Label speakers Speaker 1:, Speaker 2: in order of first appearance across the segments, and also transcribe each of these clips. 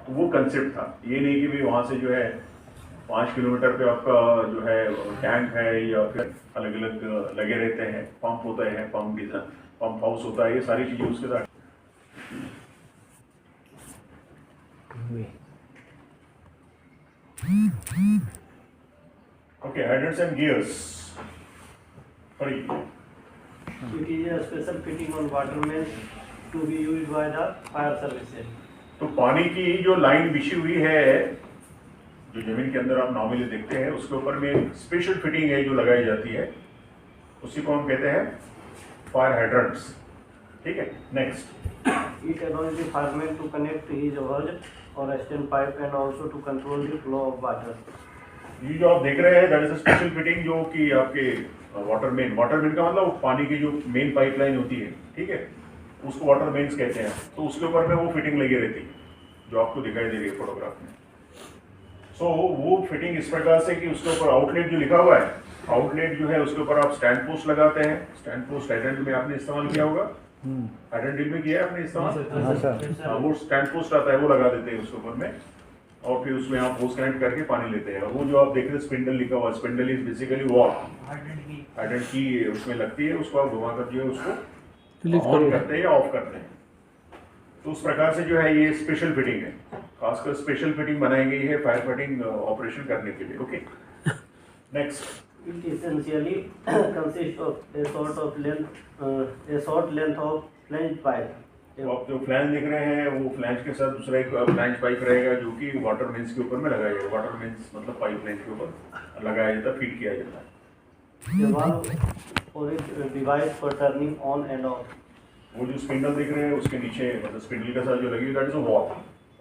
Speaker 1: तो वो कंसेप्ट था, ये नहीं कि भाई वहाँ से जो है 5 किलोमीटर पे आपका जो है टैंक है या फिर अलग अलग लगे रहते हैं, पंप होता है, पंप डीजल पंप हाउस होता है, ये सारी चीज़ें उसके साथ। Okay, hydrants and gears.
Speaker 2: It is a special fitting on water mains to be used by the fire services.
Speaker 1: तो पानी की जो लाइन बिछी हुई है, जो जमीन के अंदर आप नॉर्मली देखते हैं, उसके ऊपर में स्पेशल फिटिंग है जो लगाई जाती है, उसी को हम कहते हैं फायर हाइड्रेंट्स। ठीक है, next.
Speaker 2: It allows the fireman to connect his hose or extend pipe and also to control the flow of water.
Speaker 1: ये जो आप देख रहे हैं that is a special fitting जो कि आपके वाटर मेन का मतलब पानी की जो मेन पाइपलाइन होती है, ठीक है, उसको वाटर मेन्स कहते हैं। तो उसके ऊपर में वो फिटिंग लगी रहती है जो आपको दिखाई दे रही है फोटोग्राफ में। सो वो फिटिंग इस प्रकार से कि उसके ऊपर आउटलेट जो लिखा हुआ है, आउटलेट जो है उसके ऊपर आप स्टैंड पोस्ट लगाते हैं। स्टैंड पोस्ट हाइड्रेंट में आपने इस्तेमाल किया होगा, हाइड्रेंट में किया है आपने इस्तेमाल। वो स्टैंड पोस्ट आता है, वो लगा देते हैं उसके ऊपर में, और फिर उसमें आप होस कनेक्ट करके पानी लेते हैं। वो जो आप देख रहे हैं स्पिंडल लिखा हुआ है, spindle is basically wall, hydrant की उसमें लगती है, उसको आप घुमा कर जो है उसको ऑन करते हैं या ऑफ करते हैं। तो उस प्रकार से जो है ये स्पेशल फिटिंग है, खासकर स्पेशल फिटिंग बनाई गई है फायर फाइटिंग ऑपरेशन करने के लिए। Okay, next.
Speaker 2: It essentially consists of a short length of flange pipe.
Speaker 1: तो आप जो फ्लैंज देख रहे हैं वो फ्लैंज के साथ दूसरा एक फ्लैंज पाइप रहेगा जो कि वाटर मेन्स के ऊपर में लगाया जाएगा। वाटर मेन्स मतलब पाइपलाइन के ऊपर लगाया जाता है, फिट किया जाता है।
Speaker 2: The valve or a device for turning on and off.
Speaker 1: वो जो स्पिंडल देख रहे हैं उसके नीचे मतलब स्पिंडल के साथ जो लगी that is a wall.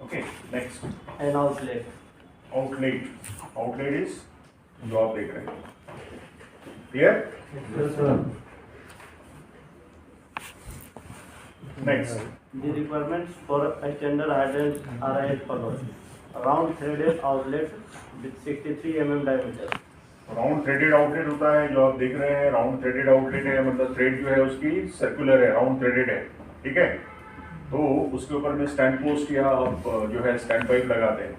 Speaker 1: Okay, next.
Speaker 2: An outlet.
Speaker 1: Outlet is जो आप देख रहे हैं, clear?
Speaker 2: Yes, sir.
Speaker 1: Next.
Speaker 2: The requirements for a standard hydrant are as follows: round threaded outlet with 63 mm diameter.
Speaker 1: Round threaded outlet होता है जो आप देख रहे हैं, राउंड थ्रेडेड आउटलेट है, मतलब थ्रेड जो है उसकी सर्कुलर है, राउंड थ्रेडेड है, ठीक है। तो उसके ऊपर में स्टैंड पोस्ट या आप जो है स्टैंड पाइप लगाते हैं,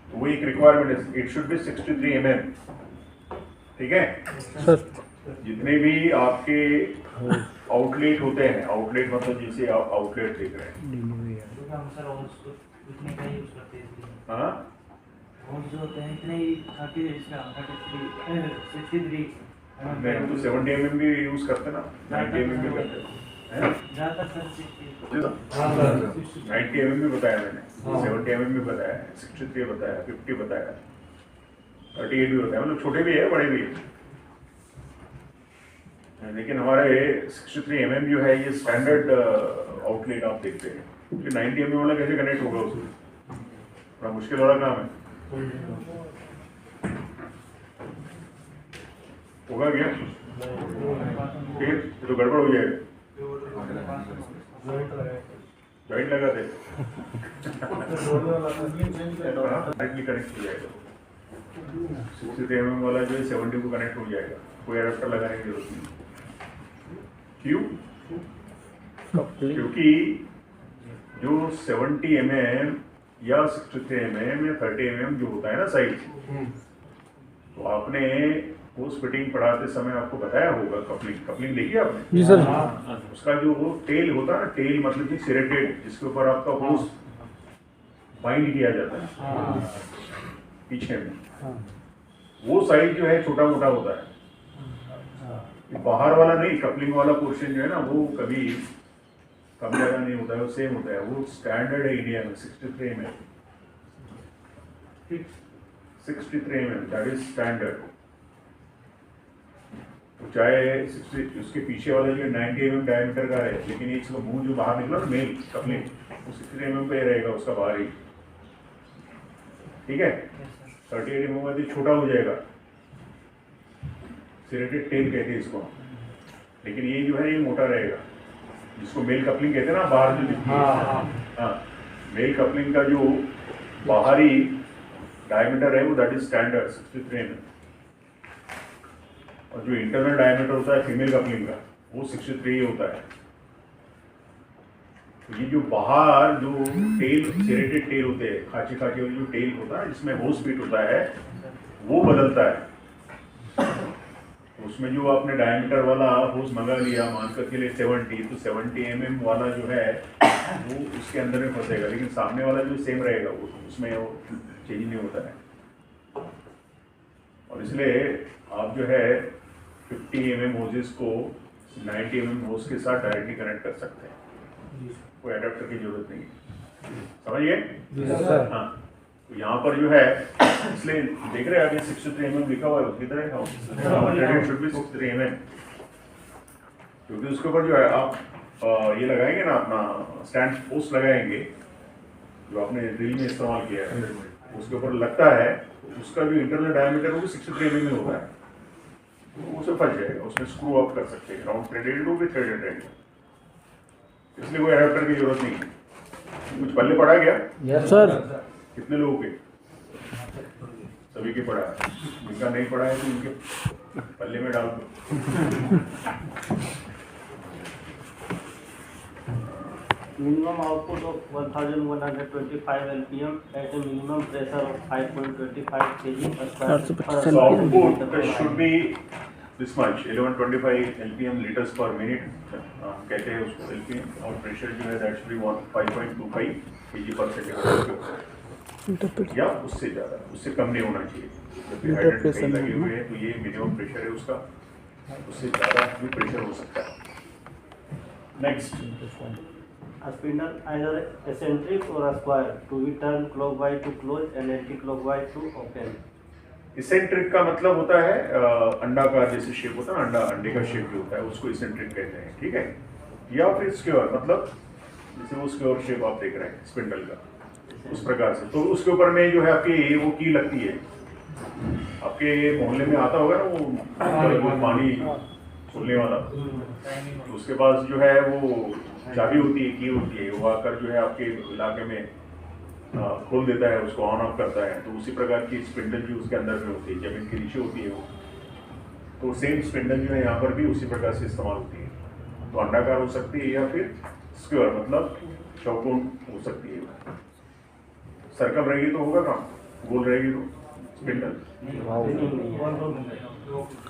Speaker 1: तो वो एक रिक्वायरमेंट है, इट शुड बी 63 mm, ठीक है सर। जितने भी आपके आउटलेट होते हैं, आउटलेट मतलब जिसे आप आउटलेट देख रहे हैं, हाँ
Speaker 3: जो होते हैं इतने ही 63
Speaker 1: नहीं, हम तो 70 mm भी यूज करते ना, 90 mm भी करते हैं, 90 mm भी बताया मैंने, 70 mm भी बताया, 63 बताया, 50 बताया, 38 भी बताया, मतलब छोटे भी है बड़े भी है। लेकिन हमारे 63 mm जो है ये स्टैंडर्ड आउटलेट आप देखते हैं, क्योंकि 90 mm वाला कैसे कनेक्ट होगा उसमें, बड़ा मुश्किल वाला काम है। होगा क्या? फिर तो गड़बड़ हो जाएगा, जॉइंट लगा दे कनेक्ट हो जाएगा। 63 mm वाला जो है 70 को कनेक्ट हो जाएगा, कोई अडेप्टर लगाने की जरूरत नहीं। क्यों? क्योंकि जो 70 mm या 63 mm या 30 mm जो होता है ना साइज, तो आपने उस फिटिंग पढ़ाते समय आपको बताया होगा, कपलिंग देखी आपने?
Speaker 4: जी सर।
Speaker 1: उसका जो वो टेल होता है ना, टेल मतलब कि सिरेटेड, जिसके ऊपर आपका होस बाइंड किया जाता है पीछे में, वो साइज जो है छोटा मोटा होता है, बाहर वाला नहीं, कपलिंग वाला पोर्शन जो है ना वो कभी कम ज्यादा नहीं होता है, वो सेम होता है, वो स्टैंडर्ड है इंडिया में 63 mm, 63 mm that is standard. तो चाहे 60 उसके पीछे वाला जो 90 mm डायमीटर का है, लेकिन इसका मुंह जो बाहर निकला ना मेल कपलिंग, वो 63 mm पे रहेगा उसका बाहर ही, ठीक है। 38 mm में छोटा हो जाएगा, सिरेटेड टेल कहते हैं इसको, लेकिन ये जो है ये मोटा रहेगा, जिसको मेल कपलिंग कहते हैं ना, बाहर जो दिखती है, हाँ, मेल कपलिंग का जो बाहरी डायमीटर है वो दैट इज स्टैंडर्ड 63 mm, और जो इंटरनल डायमीटर होता है फीमेल कपलिंग का वो 63 होता है, ये जो बाहर जो टेल सेरेटेड टेल होते हैं, खाची खाची वाली जो टेल होता है जिसमें होस फिट होता है वो बदलता है। उसमें जो आपने डायमीटर वाला होस मंगा लिया मान कर के लिए 70, तो 70 mm वाला जो है वो उसके अंदर में फंसेगा, लेकिन सामने वाला जो सेम रहेगा वो उसमें वो चेंज नहीं होता है। और इसलिए आप जो है 50 mm होसेस को 90 mm होस के साथ डायरेक्टली कनेक्ट कर सकते हैं, कोई अडेप्टर की जरूरत नहीं है। समझिए? हाँ, तो यहाँ पर जो है इसलिए देख रहे हैं अभी 63 mm लिखा हुआ है, किधर है? शुड बी 63 mm, क्योंकि उसके ऊपर जो है आप ये लगाएंगे ना, अपना स्टैंड पोस्ट लगाएंगे जो आपने ड्रिल में इस्तेमाल किया है, उसके ऊपर लगता है उसका जो इंटरनल डायमीटर वो भी 63 mm होता है, तो उसे फंस जाएगा, उसमें स्क्रू अप कर सकते हैं राउंड थ्रेडेड हो भी थ्रेडेड रहेगा, इसलिए कोई अडेप्टर की जरूरत नहीं है। कुछ पल्ले पड़ा गया?
Speaker 4: Yes sir.
Speaker 1: कितने लोगों के? सभी के पड़ा है, जिनका नहीं पड़ा है तो उनके पल्ले में डाल दो।
Speaker 2: Minimum output of 1125 LPM at a minimum pressure of 5.25 kg per square
Speaker 1: So
Speaker 2: per
Speaker 1: output should be this much 1125 LPM liters per minute कहते हैं उसको LPM, और प्रेशर जो है that should be 5.25 kg per second या उससे ज़्यादा, उससे कम नहीं होना चाहिए। जब भी हाइड्रेंट कहीं लगे हुए हैं तो ये मिनिमम प्रेशर है उसका, उससे ज़्यादा भी प्रेशर हो सकता है। Next,
Speaker 2: A spindle either eccentric or a square to be turned clockwise to close and anti-clockwise to open.
Speaker 1: Eccentric का मतलब होता है अंडाकार जैसे शेप होता है ना, अंडे का शेप जो होता है उसको इसेंट्रिक कहते हैं, ठीक है। या फिर स्क्वायर, मतलब जैसे वो स्क्वायर शेप आप देख रहे हैं स्पिंडल का, उस प्रकार से। तो उसके ऊपर में जो है आपकी वो की लगती है, आपके मोहल्ले में आता होगा ना वो पानी खोलने वाला, तो उसके पास जो है वो चाबी होती है, की होती है, वो आकर जो है आपके इलाके में खोल देता है, उसको ऑन ऑफ करता है। तो उसी प्रकार की स्पिंडल भी उसके अंदर में होती है, जमीन के नीचे होती है वो, तो सेम स्पिंडल जो है यहाँ पर भी उसी प्रकार से इस्तेमाल होती है। तो अंडाकार हो सकती है या फिर स्क्वायर मतलब चौकोन हो सकती है। सर्कल रहेगी तो होगा काम, गोल रहेगी तो स्पिंडल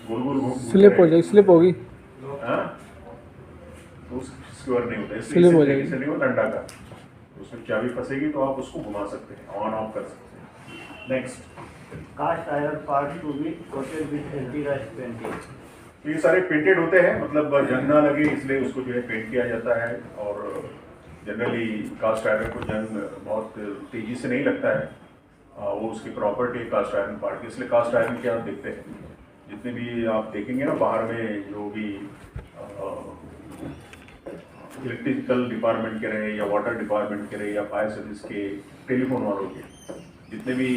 Speaker 1: गोल गोल
Speaker 4: स्लिप हो जाएगी, स्लिप होगी,
Speaker 1: तो स्क्वायर नहीं होता,
Speaker 4: स्लिप हो जाएगी,
Speaker 1: इसलिए नहीं होता अंडाकार, उसमें चाबी फंसेगी तो आप उसको घुमा सकते हैं, ऑन ऑफ कर सकते हैं। Next,
Speaker 2: Cast iron parts to be coated with anti-rust painting.
Speaker 1: तो ये सारे पेंटेड होते हैं, मतलब जंग ना लगे इसलिए उसको जो है पेंट किया जाता है। और जनरली कास्ट आयरन को जंग बहुत तेजी से नहीं लगता है, वो उसकी प्रॉपर्टी कास्ट आयरन पार्ट की, इसलिए कास्ट आयरन के आप देखते हैं जितने भी आप देखेंगे ना बाहर में, जो भी इलेक्ट्रिकल डिपार्टमेंट के रहे या वाटर डिपार्टमेंट के रहे या फायर सर्विस के, टेलीफोन वालों के, जितने भी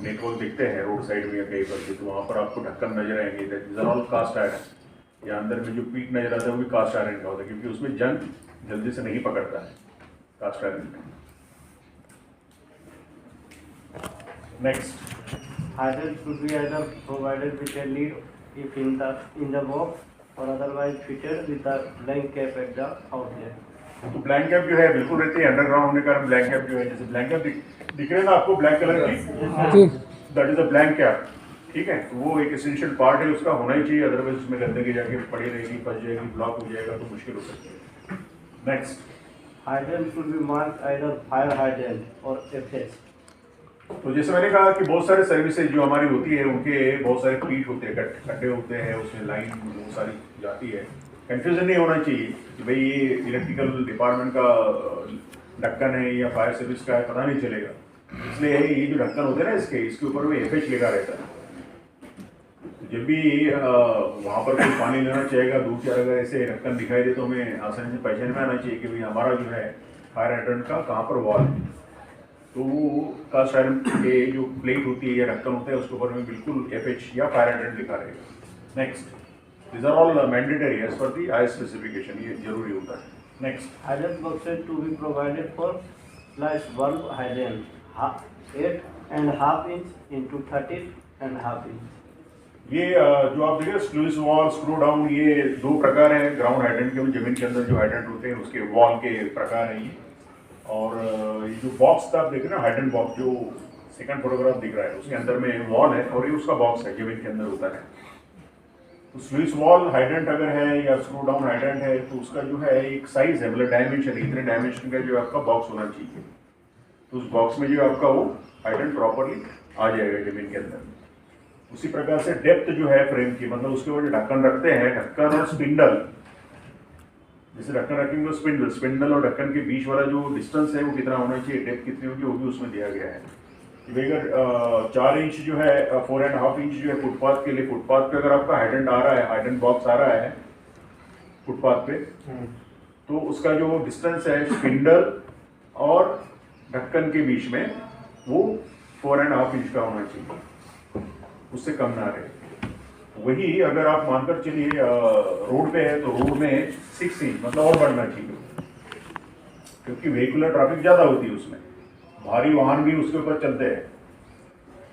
Speaker 1: नेटवर्क दिखते हैं रोड साइड में या कहीं पर, तो वहाँ पर आपको ढक्कन नजर आएंगे, that is all cast iron. या अंदर में जो पीक नजर आता है वो भी कास्ट आयरन का होता है, क्योंकि उसमें जंग जल्दी से नहीं पकड़ता है कास्ट आयरन में। Next,
Speaker 2: Hydrant should be either provided with a lead if in the box or otherwise fitted with a blank cap at the outlet.
Speaker 1: तो ब्लैंक कैप जो है बिल्कुल रहती है, अंडरग्राउंड होने का ब्लैंक कैप जो है, जैसे ब्लैंक कैप दिख रहे हैं ना आपको ब्लैक कलर की, that is a blank cap, ठीक है। तो वो एक एसेंशियल पार्ट है, उसका होना ही चाहिए, अदरवाइज उसमें गंदगी जाके पड़ी रहेगी, फंस जाएगी, ब्लॉक हो जाएगा तो मुश्किल हो सकती है। Next,
Speaker 2: Hydrant should be marked either fire hydrant or FH.
Speaker 1: तो जैसे मैंने कहा कि बहुत सारे सर्विसेज जो हमारी होती है उनके बहुत सारे पीठ होते हैं, खड्डे होते हैं, उसमें लाइन बहुत सारी जाती है। कंफ्यूजन नहीं होना चाहिए कि भाई ये इलेक्ट्रिकल डिपार्टमेंट का ढक्कन है या फायर सर्विस का है, पता नहीं चलेगा। इसलिए ये जो ढक्कन होते हैं ना इसके ऊपर में FH लिखा रहता है। जब भी वहाँ पर कोई पानी लेना चाहेगा दूर से, अगर ऐसे ढक्कन दिखाई दे तो हमें आसानी से पहचान में आना चाहिए कि भाई हमारा जो है फायर हाइड्रेंट का कहाँ पर वॉल है। तो वो कास्ट आयरन के जो प्लेट होती है या ढक्कन होता है उसके ऊपर में बिल्कुल FH या फायर हाइड्रेंट लिखा रहेगा। Next, these are all mandatory as per the IS specification, ये जरूरी होता है। Next,
Speaker 2: Hydrant boxes to be provided for slash valve hydrant 8.5 inch into 13.5 inch.
Speaker 1: ये जो आप देखिए स्लूइस वॉल, स्क्रू डाउन, ये दो प्रकार हैं ग्राउंड हाइड्रेंट के। जमीन के अंदर जो हाइड्रेंट होते हैं उसके वॉल के प्रकार हैं ये। और ये जो बॉक्स आप देख रहे हैं हाइड्रेंट बॉक्स, जो सेकंड फोटोग्राफ दिख रहा है उसके अंदर में वॉल है और ये उसका बॉक्स है, जमीन के अंदर होता है। तो स्लूइस वॉल हाइड्रेंट अगर है या स्क्रू डाउन हाइड्रेंट है तो उसका जो है एक साइज है, मतलब डायमेंशन, इतने डायमेंशन का जो आपका बॉक्स होना चाहिए। तो उस बॉक्स में जो आपका वो हाइड्रेंट प्रॉपरली आ जाएगा जमीन के अंदर। उसी प्रकार से डेप्थ जो है फ्रेम की, मतलब उसके ऊपर जो ढक्कन रखते हैं, ढक्कन और स्पिंडल, जैसे ढक्कन रखेंगे तो स्पिंडल, स्पिंडल और ढक्कन के बीच वाला जो डिस्टेंस है वो कितना होना चाहिए, डेप्थ कितनी होगी वो भी उसमें दिया गया है। कि भाई अगर 4 इंच जो है, 4.5 इंच जो है फुटपाथ के लिए, फुटपाथ पे अगर आपका हाइड्रेंट आ रहा है, हाइड्रेंट बॉक्स आ रहा है फुटपाथ पे, तो उसका जो डिस्टेंस है स्पिंडल और ढक्कन के बीच में वो 4.5 इंच का होना चाहिए, उससे कम ना रहे। वही अगर आप मानकर चलिए रोड पे है तो रोड में 6 इंच मतलब और बढ़ना चाहिए, क्योंकि वेहिकुलर ट्रैफिक ज़्यादा होती है उसमें, भारी वाहन भी उसके ऊपर चलते हैं।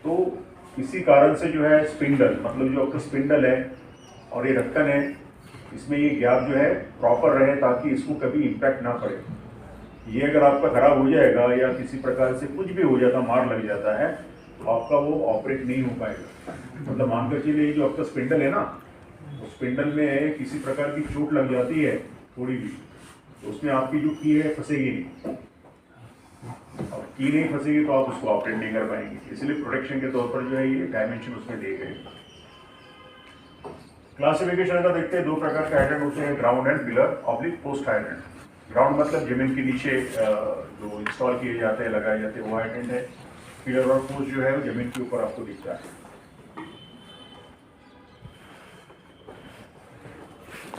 Speaker 1: तो इसी कारण से जो है स्पिंडल, मतलब जो आपका स्पिंडल है और ये ढक्कन है, इसमें ये गैप जो है प्रॉपर रहे ताकि इसको कभी इम्पैक्ट ना पड़े। ये अगर आपका खराब हो जाएगा या किसी प्रकार से कुछ भी हो जाता, मार लग जाता है, तो आपका वो ऑपरेट नहीं हो पाएगा। मतलब मानकर चलिए जो आपका स्पिंडल है ना, उस स्पिंडल में किसी प्रकार की चोट लग जाती है थोड़ी भी, तो उसमें आपकी जो की है फंसेगी नहीं, और की नहीं फंसेगी तो आप उसको ऑपरेट नहीं कर पाएंगे। इसलिए प्रोटेक्शन के तौर पर जो है ये डायमेंशन उसमें दिए गए। क्लासिफिकेशन अगर देखते हैं, 2 प्रकार के हाइड्रेंट होते हैं, ground and pillar oblique post hydrant. Ground मतलब जमीन के नीचे जो इंस्टॉल किए जाते हैं, लगाए जाते हैं, वो हाइड्रेंट है। पिलर और पोस्ट जो है वो जमीन के ऊपर आपको दिखता है।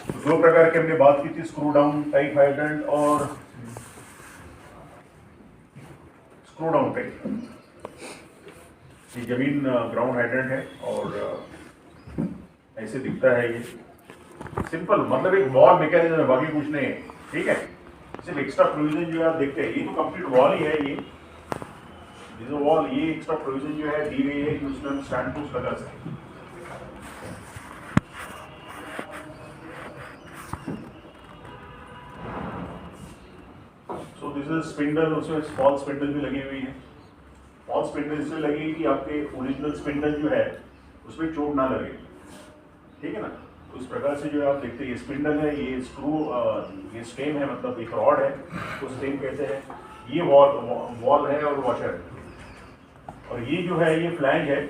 Speaker 1: तो 2 प्रकार के हमने बात की थी, स्क्रू डाउन टाइप हाइड्रेंट और स्क्रू डाउन टाइप। ये जमीन ग्राउंड हाइड्रेंट है और ऐसे दिखता है ये। सिंपल, मतलब एक वॉल मैकेनिज्म है, बाकी कुछ नहीं है, ठीक है। सिर्फ एक्स्ट्रा प्रोविजन जो आप देखते हैं, ये तो कंप्लीट वॉल ही है। ये जो वॉल, ये एक्स्ट्रा प्रोविजन जो है दी गई है कि उसमें हम स्टैंड पोस्ट लगा सकते। सो दिस इज स्पिंडल, उसमें स्मॉल स्पिंडल भी लगी हुई है। स्मॉल स्पिंडल इसलिए लगी कि आपके ओरिजिनल स्पिंडल जो है उसमें चोट ना लगे, ठीक है ना। तो इस प्रकार से जो आप देखते हैं, ये स्पिंडल है, ये स्क्रू, ये स्टेम है, मतलब एक रॉड है, तो स्टेम कहते हैं। ये वॉल है और वॉशर है, और ये जो है ये फ्लैंज है,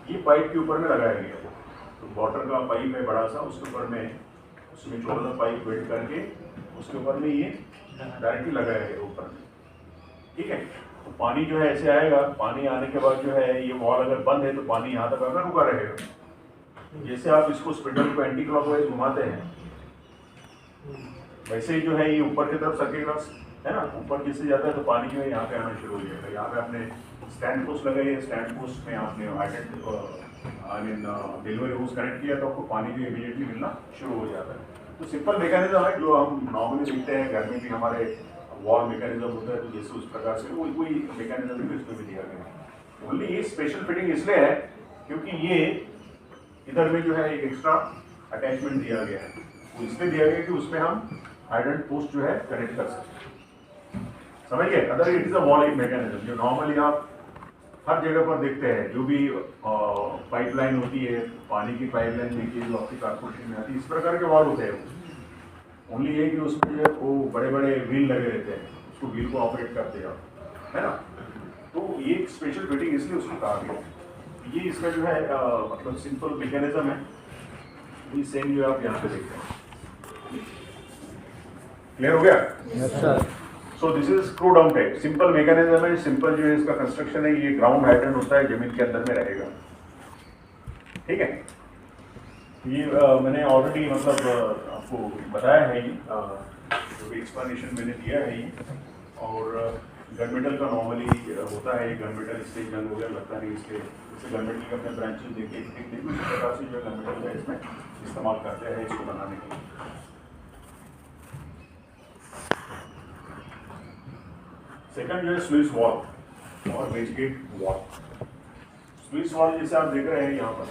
Speaker 1: ये पाइप के ऊपर में लगाया गया है। तो वाटर का पाइप है बड़ा सा, उसके ऊपर में उसमें छोटा सा पाइप वेल्ड करके उसके ऊपर में ये डायरेक्टली लगाया गया ऊपर में, ठीक है। तो पानी जो है ऐसे आएगा, पानी आने के बाद जो है ये वॉल अगर बंद है तो पानी यहाँ तक आकर रुका रहेगा। जैसे आप इसको स्पिंडल को एंटी क्लॉकवाइज घुमाते हैं, वैसे ही जो है ये ऊपर की तरफ सकेगा, है ना। ऊपर जैसे जाता है तो पानी जो है यहाँ पे आना शुरू हो जाएगा। यहाँ पे आपने स्टैंड पोस्ट लगाई है, स्टैंड पोस्ट में आपने डिलीवरी होस कनेक्ट किया तो आपको पानी जो इमीडिएटली मिलना शुरू हो जाता है। तो सिंपल मैकेनिज्म है जो हम नॉर्मली देखते हैं, घर में भी हमारे वॉल मैकेनिज्म होता है, तो जैसे उस प्रकार से कोई मैकेनिज्म भी इसमें भी दिया गया है। ओनली ये स्पेशल फिटिंग इसलिए है क्योंकि ये इधर में जो है एक एक्स्ट्रा अटैचमेंट दिया गया है, वो इसलिए दिया गया कि उसमें हम हाइड्रेंट पोस्ट जो है कनेक्ट कर सकते, समझ गए। Other it is a wall mechanism जो नॉर्मली आप हर जगह पर देखते हैं। जो भी पाइपलाइन होती है, पानी की पाइपलाइन देखिए जो आपकी कारपोरेशन में आती है, इस प्रकार के वॉल होते हैं। ओनली ये कि उसमें जो है वो बड़े बड़े व्हील लगे रहते हैं, उसको व्हील को ऑपरेट करते हैं, है ना। तो ये एक स्पेशल फिटिंग इसलिए उसको कहा गया। ये इसका जो है मतलब सिंपल मैकेनिज्म है, ये सेम जो आप यहाँ पे देखते हैं। क्लियर हो गया?
Speaker 3: Yes sir.
Speaker 1: So this is screw down type, simple mechanism है। सिंपल जो है इसका कंस्ट्रक्शन है, ये ग्राउंड हाइड्रेंट होता है, जमीन के अंदर में रहेगा, ठीक है। ये मैंने ऑलरेडी मतलब आपको बताया है, ये जो भी एक्सप्लेनेशन मैंने दिया है ये। और गनमेटल का नॉर्मली होता है, गनमेटल इससे जंग हो गया लगता नहीं, इसके गनमेटल के अपने ब्रांचेस देखिए, उसी प्रकार से जो है गनमेटल का इसमें इस्तेमाल करते हैं इसको बनाने के लिए। सेकंड जो है स्लुइस वॉल और wedge gate wall. Sluice wall जैसे आप देख रहे हैं यहाँ पर,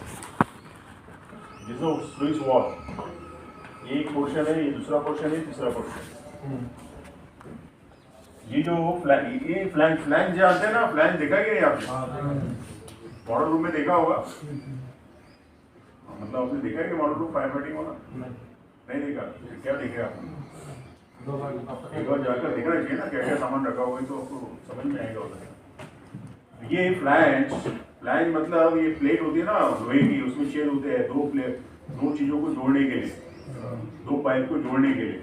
Speaker 1: जैसे स्लुइस वॉल, ये एक पोर्शन है, ये दूसरा पोर्शन है, तीसरा पोर्शन। ये जो फ्लैंज जानते हैं ना, फ्लैंज देखा कि नहीं आपने? मॉडल रूम में देखा होगा, मतलब आपने देखा है कि मॉडल रूम फायर फाइटिंग वाला? नहीं देखा? क्या देखे आपने? एक बार जाकर देखना चाहिए ना, क्या क्या सामान रखा हुआ है, तो आपको समझ में आएगा होता है। ये फ्लैंज मतलब ये प्लेट होती है ना लोहे की, उसमें छेद होते हैं, दो चीजों को जोड़ने के लिए, दो पाइप को जोड़ने के लिए।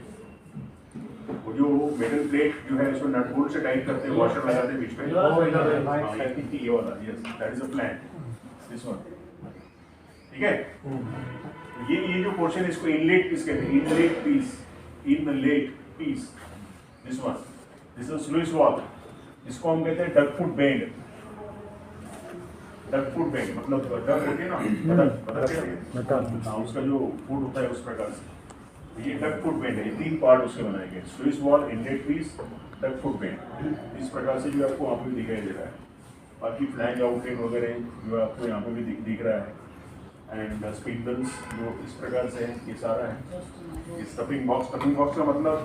Speaker 1: वो जो मेटल प्लेट जो है उसको नट बोल्ट से टाइट करते हैं, वॉशर लगाते हैं बीच में। ये वाला, yes, that is a flange, this one, ठीक है। ये जो पोर्शन है इसको इनलेट पीस कहते हैं, inlet piece, this one, this is sluice wall. इसको हम कहते हैं duck foot bend. Duck foot bend मतलब डक होती है ना, बतख, उसका जो फुट होता है उस प्रकार से। ये डक फुट बेंड है, 3 पार्ट उसके बनाए गए, sluice wall, inlet piece, duck foot bend. इस प्रकार से जो आपको वहाँ पे दिखाई दे रहा है। बाकी फ्लैंज आउटलेट वगैरह जो आपको यहाँ पे भी दिख रहा है, एंड स्पिंडल्स जो इस प्रकार से है, ये सारा है। ये स्टफिंग बॉक्स का मतलब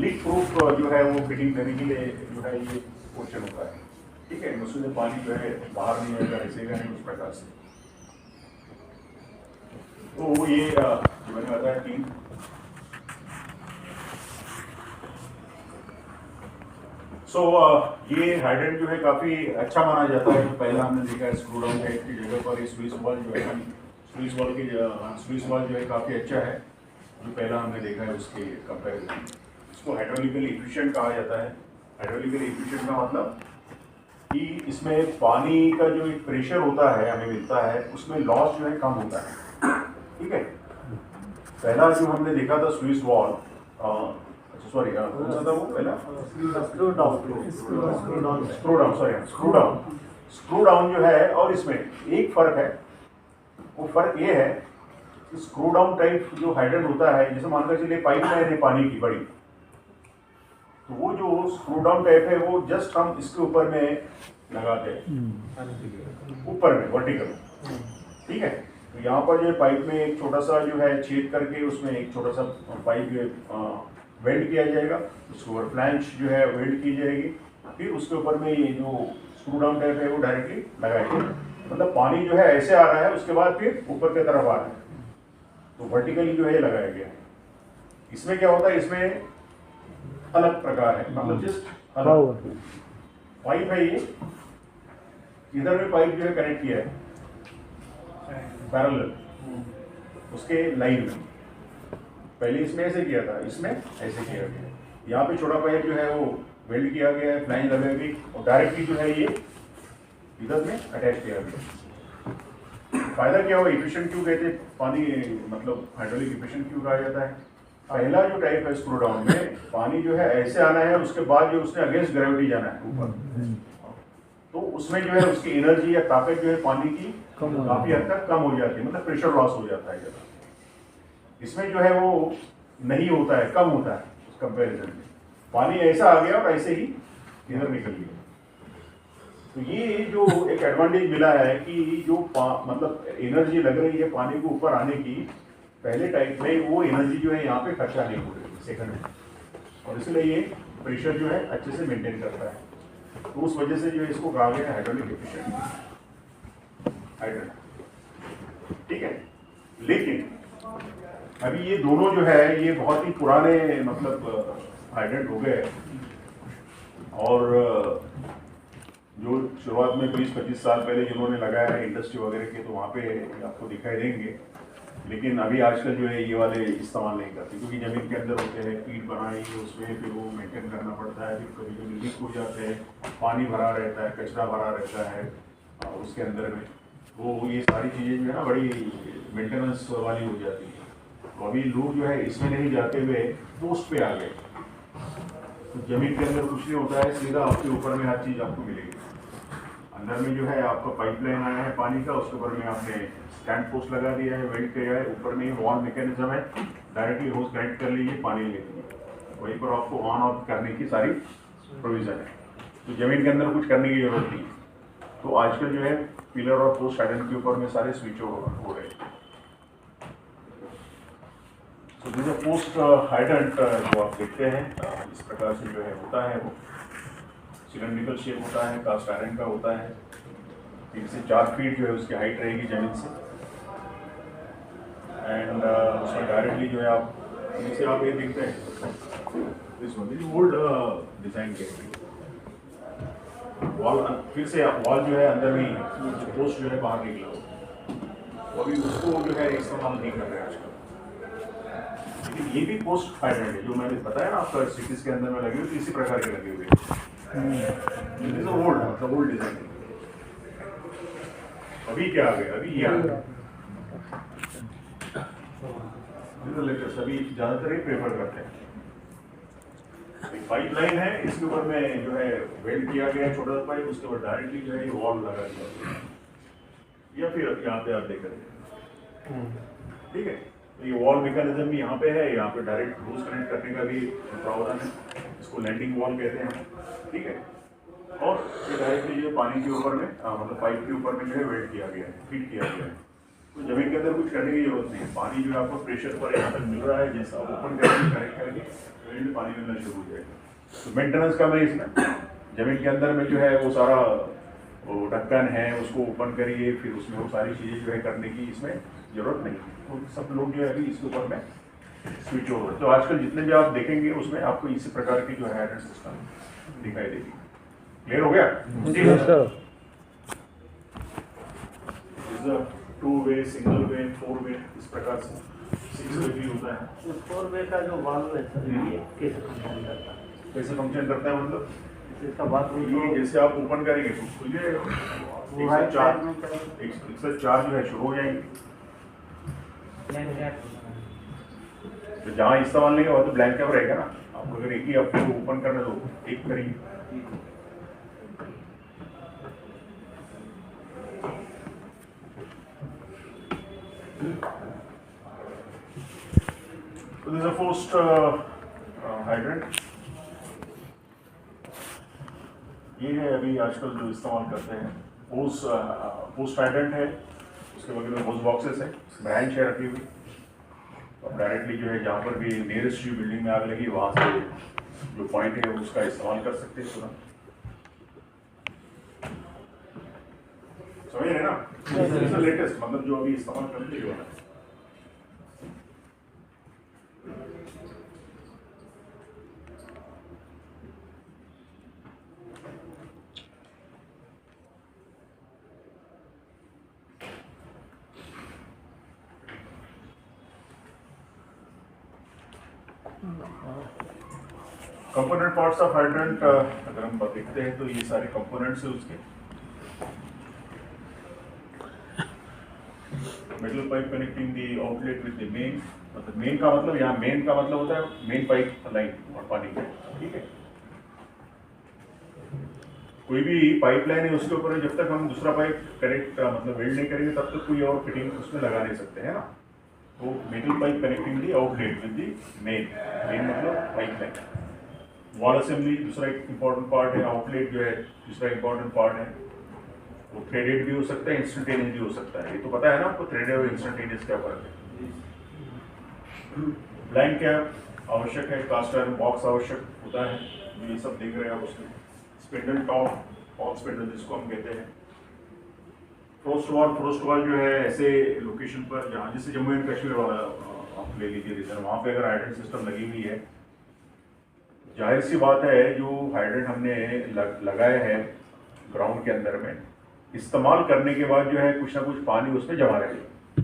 Speaker 1: लीक प्रूफ जो है वो फिटिंग देने के लिए जो है ये पोर्शन होता है, ठीक है। उसमें पानी जो है बाहर नहीं आएगा, ऐसेगा नहीं, उस प्रकार से। तो ये जो मैंने बताया 3। ये हाइड्रेंट जो है काफ़ी अच्छा माना जाता है। जो पहला हमने देखा है स्क्रू डाउन टाइप की जगह पर, स्विच वॉल जो है स्विच वॉल जो है काफ़ी अच्छा है, जो पहला हमने देखा है उसके कंपैरिजन। इसको हाइड्रोलिकली इफिशिएंट कहा जाता है। हाइड्रोलिकली इफिशिएंट का मतलब कि इसमें पानी का जो एक प्रेशर होता है हमें मिलता है, उसमें लॉस जो है कम होता है, ठीक है। पहला जो हमने देखा था स्विच वॉल, सॉरी कौन सा था वो पहला? स्क्रू डाउन जो है, और इसमें एक फर्क है, वो फर्क ये है कि स्क्रू डाउन टाइप जो हाइड्रेंट होता है, जैसे मानकर चलिए पाइप लाइन है पानी की बड़ी, तो वो जो स्क्रू डाउन टाइप है वो जस्ट हम इसके ऊपर में लगाते हैं, ऊपर में वर्टिकल, ठीक है। तो यहाँ पर जो पाइप में एक छोटा सा जो है छेद करके उसमें एक छोटा सा पाइप जो है वेल्ड किया जाएगा, उसके ऊपर फ्लैंज जो है वेल्ड की जाएगी, फिर उसके ऊपर में ये जो स्क्रू डाउन टाइप है वो डायरेक्टली लगाएंगे। मतलब पानी जो है ऐसे आ रहा है, उसके बाद फिर ऊपर की तरफ आ रहा है, तो वर्टिकली जो है ये लगाया गया है। इसमें क्या होता है, इसमें अलग प्रकार है, मतलब जस्ट अलग पाइप है ये, इधर में पाइप जो है कनेक्ट किया है पैरेलल उसके लाइन में। पहले इसमें ऐसे किया था, इसमें ऐसे किया गया। यहाँ पे छोटा पाइप जो है वो वेल्ड किया गया है, फ्लैंज लगाई गई, और डायरेक्टली जो है ये इधर में अटैच किया गया। फायदा क्या हुआ, इफिशिएंट क्यों कहते हैं पानी, मतलब हाइड्रोलिक इफिशिएंट क्यों कहा जाता है? पहला जो टाइप है स्क्रू डाउन में, पानी जो है ऐसे आना है, उसके बाद जो उसने अगेंस्ट ग्रेविटी जाना है ऊपर, तो उसमें जो है उसकी एनर्जी या ताकत जो है पानी की काफी हद तक कम हो जाती है, मतलब प्रेशर लॉस हो जाता है ज़्यादा। इसमें जो है वो नहीं होता है, कम होता है उस कंपेरिजन में। पानी ऐसा आ गया और ऐसे ही इधर निकल गया। तो ये जो एक एडवांटेज मिला है कि जो मतलब एनर्जी लग रही है पानी को ऊपर आने की, पहले टाइप में वो एनर्जी जो है यहाँ पे खर्चा नहीं हो रही सेकंड में, और इसलिए ये प्रेशर जो है अच्छे से मेंटेन करता है। तो उस वजह से जो है इसको कहा गया हाइड्रोलिक एफिशिएंट हाइड्रेंट, ठीक है। लेकिन अभी ये दोनों जो है ये बहुत ही पुराने मतलब हाइड्रेंट हो गए, और जो शुरुआत में 20-25 साल पहले जिन्होंने लगाया है इंडस्ट्री वगैरह के, तो वहाँ पे आपको दिखाई देंगे। लेकिन अभी आजकल जो है ये वाले इस्तेमाल नहीं करते, क्योंकि ज़मीन के अंदर होते हैं, पीट बनाई उसमें फिर वो मेंटेन करना पड़ता है, फिर कभी कभी लीक हो जाते हैं, पानी भरा रहता है, कचरा भरा रहता है उसके अंदर में, वो ये सारी चीज़ें जो है ना बड़ी मेंटेनेंस वाली हो जाती है। तो अभी लोग जो है इसमें नहीं जाते हुए पोस्ट पे आ गए, तो ज़मीन के अंदर कुछ नहीं होता है, सीधा आपके ऊपर में हर चीज़ आपको मिलेगी। अंदर में जो है आपका पाइपलाइन आया है पानी का, उसके ऊपर में आपने स्टैंड पोस्ट लगा दिया है, वेल्ड किया है, ऊपर में वॉल मैकेनिज्म है, डायरेक्टली होस कनेक्ट कर लीजिए, पानी लेंगे, वहीं पर आपको ऑन ऑफ करने की सारी प्रोविज़न है। तो ज़मीन के अंदर कुछ करने की जरूरत नहीं है। तो आजकल जो है पिलर और पोस्ट आइडन के ऊपर में सारे स्विच हो रहे हैं। जो पोस्ट हाइड्रेंट जो आप देखते हैं इस प्रकार से जो है होता है, वो सिलेंड्रिकल शेप होता है, कास्ट आयरन का होता है। 3 से 4 फीट जो है उसकी हाइट रहेगी जमीन से। एंड उसमें डायरेक्टली जो है आप नीचे आप ये देखते हैं this one is old design के वॉल, फिर से वॉल जो है अंदर में पोस्ट जो है बाहर निकला हो, वो अभी उसको जो है इस्तेमाल नहीं कर रहे हैं आजकल। लेकिन ये भी पोस्ट हाइड्रेंट है जो मैंने बताया ना आपका सिटीज के अंदर में लगे हुए, इसी प्रकार के लगे हुए ओल्ड, मतलब ओल्ड डिजाइन। अभी क्या आ गया, अभी ये आ गया लेटेस्ट, अभी ज्यादातर ही प्रेफर करते हैं। पाइपलाइन है, इसके ऊपर में जो है वेल्ड किया गया छोटा सा पाइप, उसके ऊपर डायरेक्टली जो है ये वॉल लगा दिया, या फिर यहाँ पे आप देख रहे हैं, ठीक है। तो ये वॉल मैकेनिज्म भी यहाँ पे है, यहाँ पे डायरेक्ट रूज कनेक्ट करने का भी प्रावधान है, इसको लैंडिंग वॉल कहते हैं, ठीक है। और ये डायरेक्टली जो पानी के ऊपर में मतलब पाइप के ऊपर में जो है वेल्ड किया गया है, फिट किया गया है। तो जमीन के अंदर कुछ करने की जरूरत नहीं है, पानी जो है आपको प्रेशर पर यहाँ तक मिल रहा है, जैसा ओपन करके कनेक्ट करके वेल्ड पानी मिलना शुरू हो जाएगा। तो मेंटेनेंस कम है इसमें, जमीन के अंदर में जो है वो सारा वो ढक्कन है उसको ओपन करिए, फिर उसमें वो सारी चीज़ें जो है करने की इसमें जरूरत नहीं है। तो सब लोग जो है अभी इसके ऊपर में स्विच ओवर, तो आजकल जितने भी आप देखेंगे उसमें आपको इसी प्रकार की जो है हाइड्रेंट सिस्टम दिखाई देगी। क्लियर हो गया? टू वे, सिंगल वे, 4 वे, इस प्रकार से 6 वे भी होता है।
Speaker 2: तो 4 वे का जो वाल्व है सर, ये कैसे फंक्शन करता है?
Speaker 1: कैसे फंक्शन करता है मतलब
Speaker 2: इसका बाथरूम
Speaker 1: ये जैसे आप ओपन करेंगे तो खुल जाएगा, 104 जो है शुरू हो जाएंगे। तो जहाँ इस्तेमाल नहीं होगा तो ब्लैंक कैप रहेगा ना, आपको अगर एक ही आपको ओपन करना तो एक करेंगे। So this is a post hydrant। ये है अभी आजकल जो इस्तेमाल करते हैं, पोस्ट हाइड्रेंट है, उसके बगल में होस्ट बॉक्सेस है, ब्रांच है रखी हुई। तो डायरेक्टली जो है जहाँ पर भी नियरेस्ट जो बिल्डिंग में आग लगी वहाँ से जो पॉइंट है उसका इस्तेमाल कर सकते हैं तुरंत। समझ रहे ना? लेटेस्ट मतलब जो अभी इस्तेमाल करते जो है। कंपोनेंट पार्ट्स ऑफ हाइड्रेंट अगर हम देखते हैं तो ये सारे कंपोनेंट्स है उसके। Metal pipe connecting the outlet with the main, मतलब मेन का मतलब यहाँ मेन का मतलब होता है मेन पाइप लाइन और पानी का, ठीक है। कोई भी पाइपलाइन है उसके ऊपर जब तक हम दूसरा पाइप कनेक्ट मतलब वेल्ड नहीं करेंगे तब तक कोई और फिटिंग उसमें लगा नहीं सकते है ना। तो metal pipe connecting the outlet with the main, main मतलब पाइपलाइन। वॉल असेंबली दूसरा एक इंपॉर्टेंट पार्ट है, आउटलेट जो है दूसरा इंपॉर्टेंट पार्ट है। वो थ्रेडेड भी हो सकता है, इंस्टेंटेनियस भी हो सकता है, ये तो पता है ना आपको थ्रेडेड और इंस्टेंटेनियस क्या फर्क है। ब्लैंक कैप आवश्यक है, कास्ट आयरन बॉक्स आवश्यक होता है, ये सब देख रहे हैं आप उसमें। स्पिंडल टॉप, ऑल स्पिंडल जिसको हम कहते हैं। फ्रोस्ट वॉल जो है ऐसे लोकेशन पर जहाँ जैसे जम्मू एंड कश्मीर वाला आप ले लीजिए रीजन, वहाँ पे अगर हाइड्रेंट सिस्टम लगी हुई है, जाहिर सी बात है जो हाइड्रेंट हमने लगाए हैं ग्राउंड के अंदर में, इस्तेमाल करने के बाद जो है कुछ ना कुछ पानी उसमें जमा रहेगा,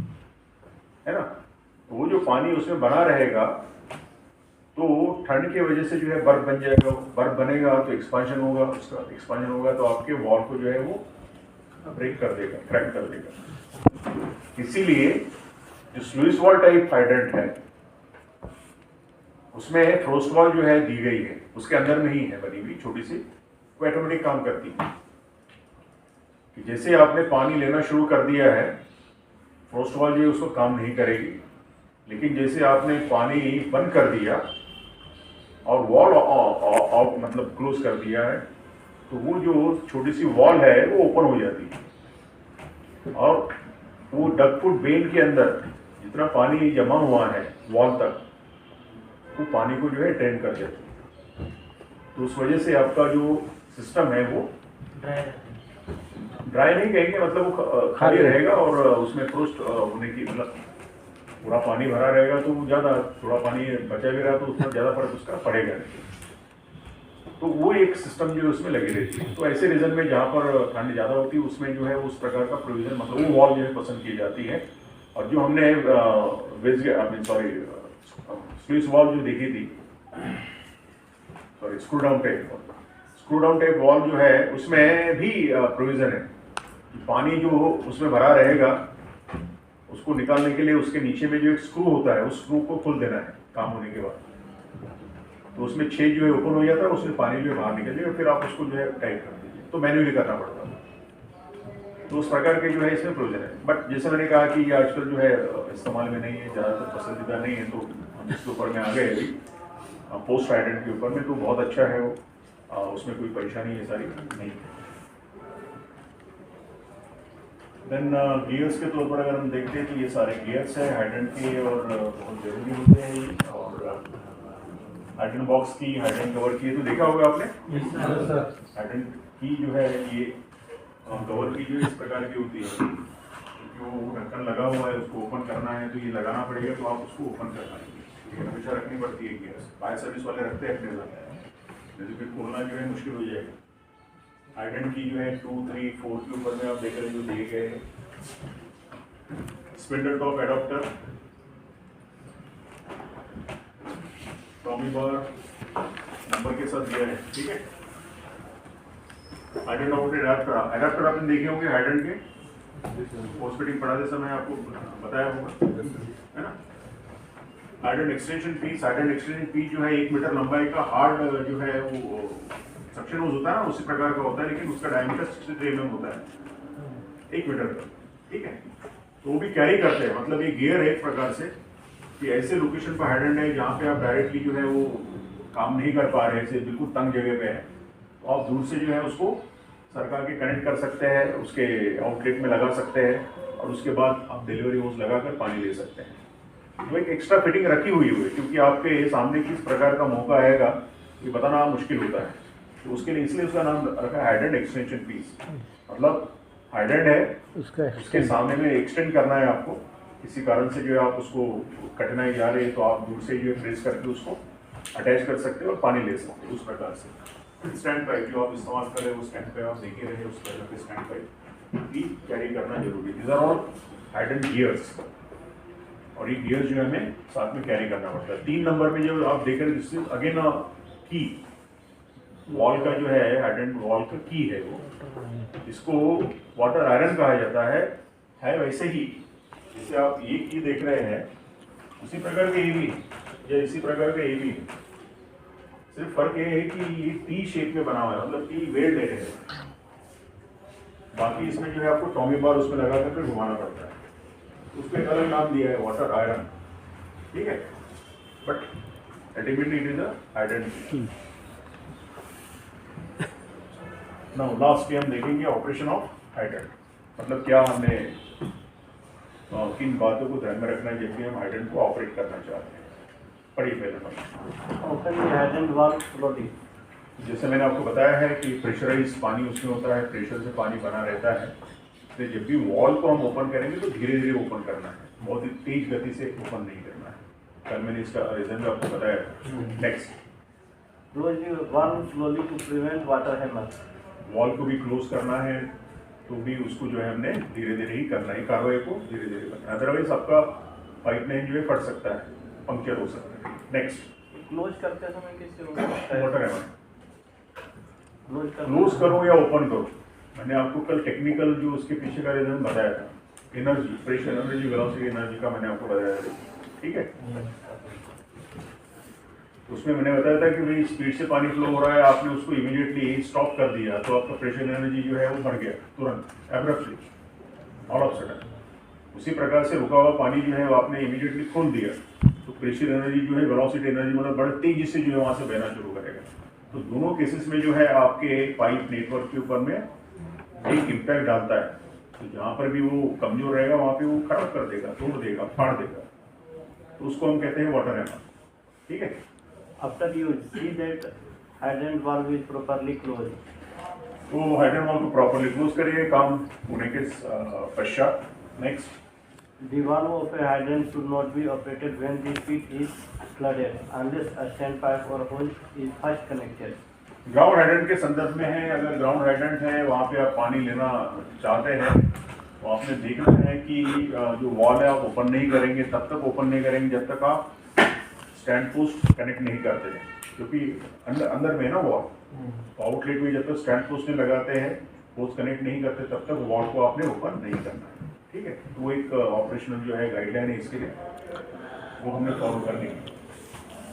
Speaker 1: है ना। तो वो जो पानी उसमें बना रहेगा तो ठंड की वजह से जो है बर्फ बन जाएगा, बर्फ बनेगा तो एक्सपांशन होगा, उसका एक्सपांशन होगा तो आपके वॉल को जो है वो ब्रेक कर देगा, क्रैक कर देगा। इसीलिए जो स्लुइस वॉल टाइप हाइड्रेंट है उसमें फ्रोस्ट वॉल जो है दी गई है, उसके अंदर में ही है बनी हुई छोटी सी, वो ऑटोमेटिक काम करती है कि जैसे आपने पानी लेना शुरू कर दिया है, फ्रोस्ट वॉल जो है उसको काम नहीं करेगी, लेकिन जैसे आपने पानी बंद कर दिया और वॉल ऑफ मतलब क्लोज कर दिया है तो वो जो छोटी सी वॉल है वो ओपन हो जाती है और वो डग फुट वेन के अंदर जितना पानी जमा हुआ है वॉल तक वो पानी को जो है ड्रेन कर देते हैं। तो उस वजह से आपका जो सिस्टम है वो
Speaker 3: ड्राई रहते हैं।
Speaker 1: ड्राई नहीं कहेंगे, मतलब वो खाली रहेगा और उसमें फ्रोस्ट होने की मतलब पूरा पानी भरा रहेगा तो ज़्यादा, थोड़ा पानी बचा भी रहा तो उसमें ज़्यादा फर्क उसका पड़ेगा नहीं। तो वो एक सिस्टम जो है उसमें लगी रहती है। तो ऐसे रीजन में जहाँ पर ठंड ज़्यादा होती है उसमें जो है उस प्रकार का प्रोविजन, मतलब वो वॉल जो है पसंद की जाती है। और जो हमने स्विच वॉल जो देखी थी, sorry screw down type wall जो है उसमें भी प्रोविजन है। पानी जो उसमें भरा रहेगा उसको निकालने के लिए उसके नीचे में जो एक स्क्रू होता है उस स्क्रू को खोल देना है काम होने के बाद। तो उसमें छेद जो है ओपन हो जाता है, उसमें पानी जो है बाहर निकल जाएगा, फिर आप उसको जो है टाइट कर दीजिए। तो मैन्युअली करना पड़ता है। तो उस प्रकार के जो है इसमें प्रोविजन है। बट जैसे मैंने कहा कि ये आजकल जो है इस्तेमाल में नहीं है, ज़्यादातर पसंदीदा नहीं है, तो हम इसके ऊपर में आ गए अभी पोस्ट हाइड्रेंट के ऊपर में। तो बहुत अच्छा है वो, उसमें कोई परेशानी ये सारी नहीं है। देन गियर्स के तौर पर अगर हम देखते हैं तो ये सारे गियर्स हैं हाइड्रेंट के और बहुत ज़रूरी होते हैं ये। और हाइड्रेंट बॉक्स की, हाइड्रेंट कवर की, तो देखा होगा आपने हाइड्रेंट की जो है ये कवर की जो इस प्रकार की होती है। जो ढक्कन लगा हुआ है उसको ओपन करना है तो ये लगाना पड़ेगा, तो आप उसको ओपन करना है, ये हमेशा रखनी पड़ती है गियर्स। फायर सर्विस वाले रखते हैं अपने साथ, जैसे फिर खोलना जो है मुश्किल हो जाएगा। हाइड्रेंट की जो है 2, 3, 4 के ऊपर में आप देख रहे हैं जो दिए गए हैं। स्पिंडल टॉप एडाप्टर, टॉमी बार नंबर के साथ दिया है, ठीक है। हाइड्रेंट आउटलेट एडाप्टर आपने देखे होंगे हाइड्रेंट के, पोस्ट फिटिंग पढ़ाते समय आपको बताया होगा, है ना। हाइड्रेंट एक्सटेंशन पीस जो है 1 मीटर लंबाई का हार्ड जो है वो सक्शन होज होता है ना, उसी प्रकार का होता है, लेकिन उसका डायमीटर 63 mm होता है 1 मीटर का, ठीक है। तो वो भी कैरी करते हैं, मतलब ये गियर है एक प्रकार से कि ऐसे लोकेशन पर हाइड्रेंट है जहाँ पे आप डायरेक्टली जो है वो काम नहीं कर पा रहे हैं, बिल्कुल तंग जगह पे है, तो आप दूर से जो है उसको सरका के कनेक्ट कर सकते हैं, उसके आउटलेट में लगा सकते हैं और उसके बाद आप डिलीवरी होज लगाकर पानी ले सकते हैं। तो एक एक्स्ट्रा फिटिंग रखी हुई है क्योंकि आपके सामने किस प्रकार का मौका आएगा ये बताना मुश्किल होता है, तो उसके लिए इसलिए उसका नाम रखा है हाइड्रेंट एक्सटेंशन पीस। मतलब हाइड्रेंट है उसके सामने में एक्सटेंड करना है आपको, किसी कारण से जो है आप उसको कठिनाई जा रही है तो आप दूर से जो है प्रेस करके उसको अटैच कर सकते हो और पानी ले सकते हो उस प्रकार से। स्टैंड पाइप जो आप इस्तेमाल कर रहे हो, स्टैंड पाइप आप देखे रहे उस तरह के स्टैंड पाइप भी कैरी करना जरूरी है। These are all hydrant gears, और ये गियर्स जो है हमें साथ में कैरी करना पड़ता है। 3 नंबर में जो आप देख रहे हैं अगेन की वॉल का जो है हाइड्रेंट वॉल का की है वो, इसको वाटर आयरन कहा जाता है वैसे ही जैसे आप ये की देख रहे हैं उसी प्रकार के ये भी या इसी प्रकार का ये भी, सिर्फ फर्क ये है कि ये टी शेप में बना हुआ है, मतलब टी वेल्ड है। बाकी इसमें जो है आपको टॉमी बार उसमें लगा कर फिर घुमाना पड़ता है, उसको एक अलग नाम दिया है वाटर आयरन, ठीक है। But ultimately it is a hydrant. Now last हम देखेंगे ऑपरेशन ऑफ हाइड्रेंट, मतलब क्या हमने किन बातों को ध्यान में रखना है जब भी हम हाइड्रेंट को ऑपरेट करना चाहते हैं। पढ़िए पहले
Speaker 2: ओपन हाइड्रेंट वाल्व फ्लोटिंग।
Speaker 1: जैसे मैंने आपको बताया है कि प्रेशराइज पानी उसमें होता है, प्रेशर से पानी बना रहता है, तो जब भी वॉल को हम ओपन करेंगे तो धीरे धीरे ओपन करना है, बहुत ही तेज गति से ओपन नहीं करना है। कल मैंने इसका रीजन भी आपको बताया। Next,
Speaker 2: close the valve slowly to prevent water hammer.
Speaker 1: Wall को भी क्लोज करना है तो भी उसको जो है हमने धीरे धीरे ही करना है, कार्रवाई को धीरे धीरे करना है, अदरवाइज आपका पाइपलाइन जो है फट सकता है, पंक्चर हो सकता है। नेक्स्ट,
Speaker 2: क्लोज करते समय किससे होता है?
Speaker 1: वाटर हैमर
Speaker 2: क्लोज
Speaker 1: क्लोज करो या ओपन करो, मैंने आपको कल टेक्निकल जो उसके पीछे का रीजन बताया था, energy, pressure energy, velocity energy का मैंने आपको बताया था, ठीक है। उसमें मैंने बताया था कि भाई स्पीड से पानी फ्लो हो रहा है, आपने उसको इमीडिएटली स्टॉप कर दिया तो आपका प्रेशर एनर्जी जो है वो बढ़ गया तुरंत एब्रप्टली ऑल ऑफ सडन। उसी प्रकार से रुका हुआ पानी जो है वो आपने इमीडिएटली खोल दिया तो प्रेशर एनर्जी जो है, वेलोसिटी एनर्जी, मतलब बड़े तेजी से जो है वहाँ से बहना शुरू करेगा। तो दोनों केसेस में जो है आपके पाइप नेटवर्क के ऊपर में एक इम्पैक्ट डालता है, तो जहाँ पर भी वो कमजोर रहेगा वहाँ पे वो खराब कर देगा, तोड़ देगा, फाड़ देगा, तो उसको हम कहते हैं वाटर हैमर। ठीक है।
Speaker 2: After use, see that hydrant valve is properly closed.
Speaker 1: तो हाइड्रेंट वाल्व को प्रॉपरली क्लोज करिए काम होने के पश्चात। Next,
Speaker 2: The valve of a hydrant should not be operated when the pit is flooded unless a standpipe or hose is first connected.
Speaker 1: Ground hydrant के संदर्भ में है, अगर ग्राउंड हाइड्रेंट है वहाँ पे आप पानी लेना चाहते हैं तो आपने देखना है कि जो वॉल है आप ओपन नहीं करेंगे, तब तक ओपन नहीं करेंगे जब तक आप स्टैंड पोस्ट कनेक्ट नहीं करते हैं, क्योंकि अंदर में है ना वॉल, तो आउटलेट में जब तक स्टैंड पोस्ट नहीं लगाते हैं, पोस्ट कनेक्ट नहीं करते, तब तक वॉल को आपने ओपन नहीं करना है। ठीक है, तो वो एक ऑपरेशनल जो है गाइडलाइन है इसके लिए, वो हमने फॉलो करनी है।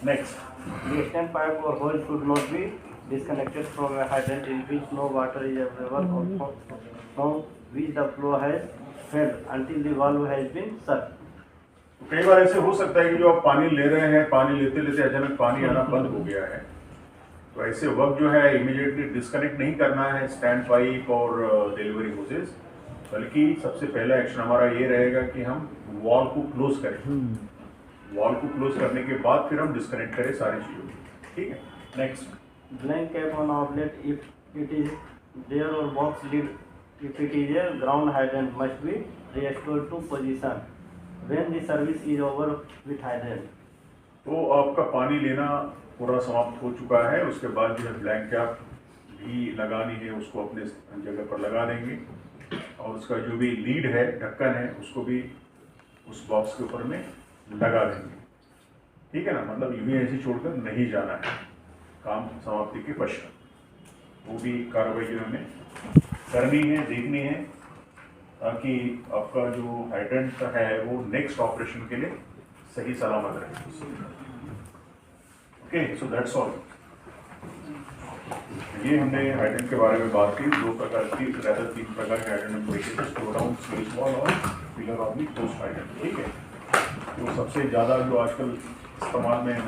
Speaker 1: Next,
Speaker 2: The standpipe or hose should not be disconnected from a hydrant in which no water is available or from which the flow has failed until the valve has been shut.
Speaker 1: कई बार ऐसे हो सकता है कि जो आप पानी ले रहे हैं, पानी लेते लेते अचानक पानी आना बंद हो गया है, तो ऐसे वक्त जो है इमीडिएटली डिस्कनेक्ट नहीं करना है स्टैंड पाइप और डिलीवरी होसेस, बल्कि सबसे पहला एक्शन हमारा ये रहेगा कि हम वॉल को क्लोज करें। वॉल को क्लोज करने के बाद फिर हम डिस्कनेक्ट करें सारी चीज़ों को। ठीक है। Next,
Speaker 2: Blank cap on outlet if it is there or box lid if it is a ground hydrant must be restored to position when the service is over with hydrant.
Speaker 1: तो आपका पानी लेना पूरा समाप्त हो चुका है, उसके बाद जो है ब्लैंक कैप भी लगानी है, उसको अपने जगह पर लगा देंगे और उसका जो भी लीड है, ढक्कन है, उसको भी उस बॉक्स के ऊपर में लगा देंगे। ठीक है ना, मतलब यूं ही ऐसे छोड़कर नहीं जाना है काम समाप्ति के पश्चात। वो भी कार्रवाई जो हमें करनी है, देखनी है, ताकि आपका जो हाइड्रेंट है वो नेक्स्ट ऑपरेशन के लिए सही सलामत रहे। Okay, so that's all. ये हमने हाइड्रेंट के बारे में बात की, दो प्रकार की, rather तीन प्रकार के हाइड्रेंट हम देखे थे, स्लो डाउन, स्लीप वॉल और pillar of the post hydrant. ठीक है, तो सबसे ज़्यादा जो आजकल इस्तेमाल में